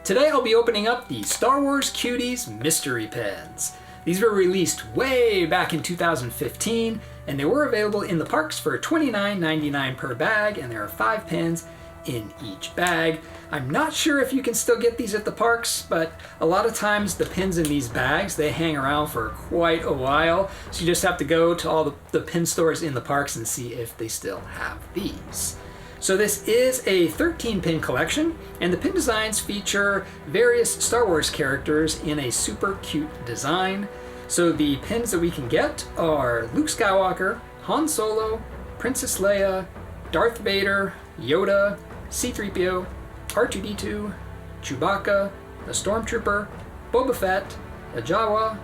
Today I'll be opening up the Star Wars Cuties mystery pins. These were released way back in 2015, and they were available in the parks for $29.99 per bag, and there are 5 pins in each bag. I'm not sure if you can still get these at the parks, but a lot of times the pins in these bags, they hang around for quite a while, so you just have to go to all the pin stores in the parks and see if they still have these. So this is a 13 pin collection, and the pin designs feature various Star Wars characters in a super cute design. So the pins that we can get are Luke Skywalker, Han Solo, Princess Leia, Darth Vader, Yoda, C-3PO, R2-D2, Chewbacca, the Stormtrooper, Boba Fett, a Jawa,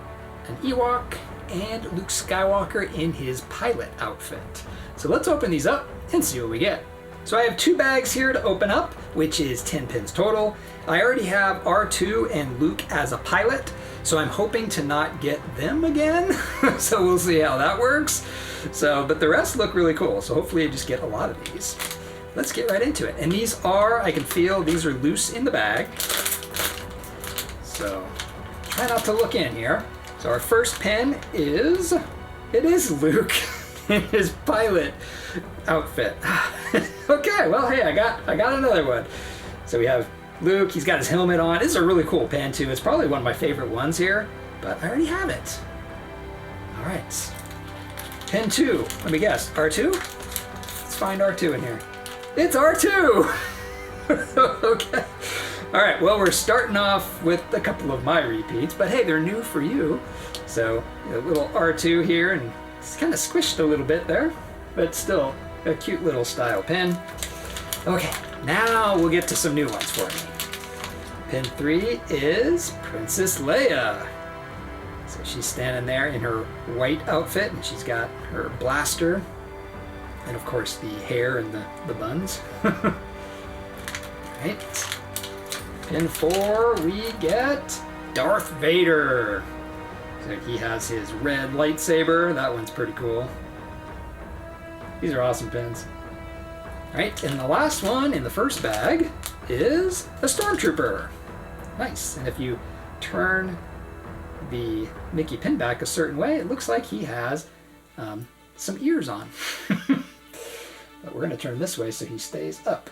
an Ewok, and Luke Skywalker in his pilot outfit. So let's open these up and see what we get. So I have 2 bags here to open up, which is 10 pins total. I already have R2 and Luke as a pilot, so I'm hoping to not get them again. So we'll see how that works. But the rest look really cool, so hopefully I just get a lot of these. Let's get right into it. And these are, I can feel these are loose in the bag. So try not to look in here. So our first pin is, it is Luke in his pilot outfit. Okay, well, hey, I got another one. So we have Luke, he's got his helmet on. This is a really cool pin too. It's probably one of my favorite ones here, but I already have it. All right. Pin 2, let me guess, R2? Let's find R2 in here. It's R2! Okay. All right, well, we're starting off with a couple of my repeats, but hey, they're new for you. So a little R2 here, and it's kind of squished a little bit there, but still a cute little style pin. Okay, now we'll get to some new ones for me. Pin 3 is Princess Leia. So she's standing there in her white outfit, and she's got her blaster, and of course the hair and the buns. Right. Pin 4, we get Darth Vader. So he has his red lightsaber. That one's pretty cool. These are awesome pins. All right, and the last one in the first bag is a Stormtrooper. Nice, and if you turn the Mickey pin back a certain way, it looks like he has some ears on. But we're gonna turn this way so he stays up.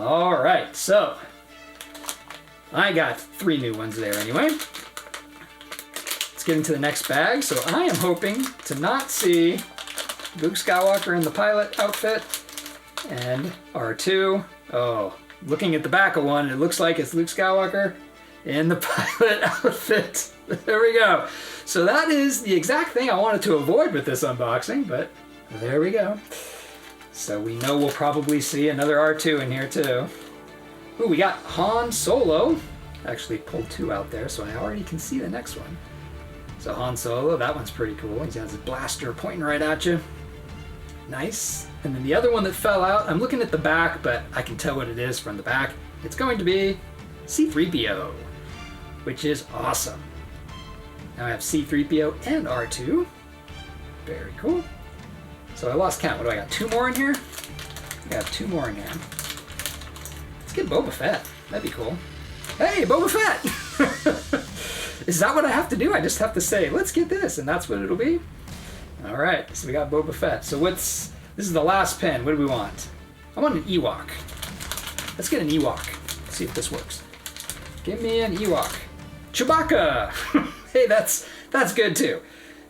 All right, so I got 3 new ones there anyway. Let's get into the next bag. So I am hoping to not see Luke Skywalker in the pilot outfit and R2. Oh, looking at the back of one, it looks like it's Luke Skywalker in the pilot outfit. There we go. So that is the exact thing I wanted to avoid with this unboxing, but there we go. So we know we'll probably see another R2 in here too. Ooh, we got Han Solo. Actually pulled 2 out there, so I already can see the next one. So Han Solo, that one's pretty cool. He has his blaster pointing right at you. Nice. And then the other one that fell out, I'm looking at the back, but I can tell what it is from the back. It's going to be C-3PO, which is awesome. Now I have C-3PO and R2. Very cool. So I lost count. What do I got? 2 more in here? I got 2 more in here. Let's get Boba Fett. That'd be cool. Hey, Boba Fett! Is that what I have to do? I just have to say, let's get this, and that's what it'll be? All right, so we got Boba Fett. So this is the last pin. What do we want? I want an Ewok. Let's get an Ewok. Let's see if this works. Give me an Ewok. Chewbacca! Hey, that's good too.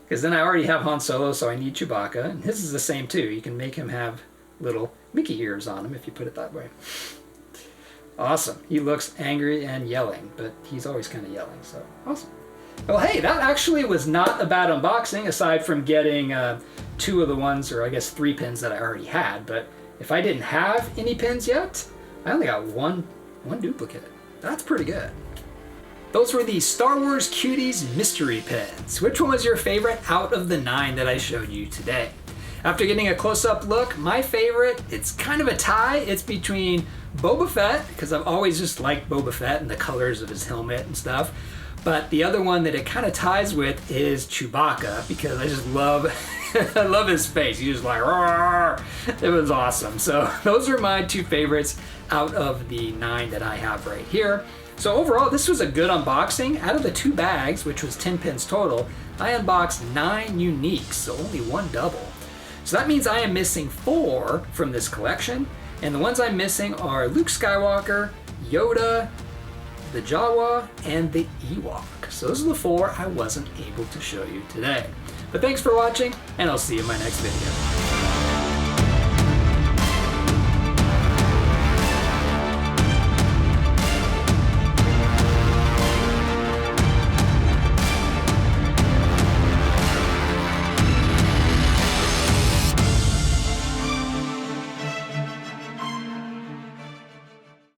Because then I already have Han Solo, so I need Chewbacca. And his is the same too. You can make him have little Mickey ears on him if you put it that way. Awesome. He looks angry and yelling, but he's always kind of yelling, so awesome. Well, hey, that actually was not a bad unboxing, aside from getting 2 of the ones, or I guess 3 pins that I already had. But if I didn't have any pins yet, I only got one duplicate. That's pretty good. Those were the Star Wars Cuties mystery pins. Which one was your favorite out of the 9 that I showed you today? After getting a close-up look, my favorite, it's kind of a tie. It's between Boba Fett, because I've always just liked Boba Fett and the colors of his helmet and stuff. But the other one that it kind of ties with is Chewbacca, because I just love I love his face. He's just like, roar. It was awesome. So those are my 2 favorites out of the 9 that I have right here. So overall, this was a good unboxing. Out of the 2 bags, which was 10 pins total, I unboxed 9 uniques, so only 1 double. So that means I am missing 4 from this collection, and the ones I'm missing are Luke Skywalker, Yoda, the Jawa, and the Ewok. So those are the 4 I wasn't able to show you today. But thanks for watching, and I'll see you in my next video.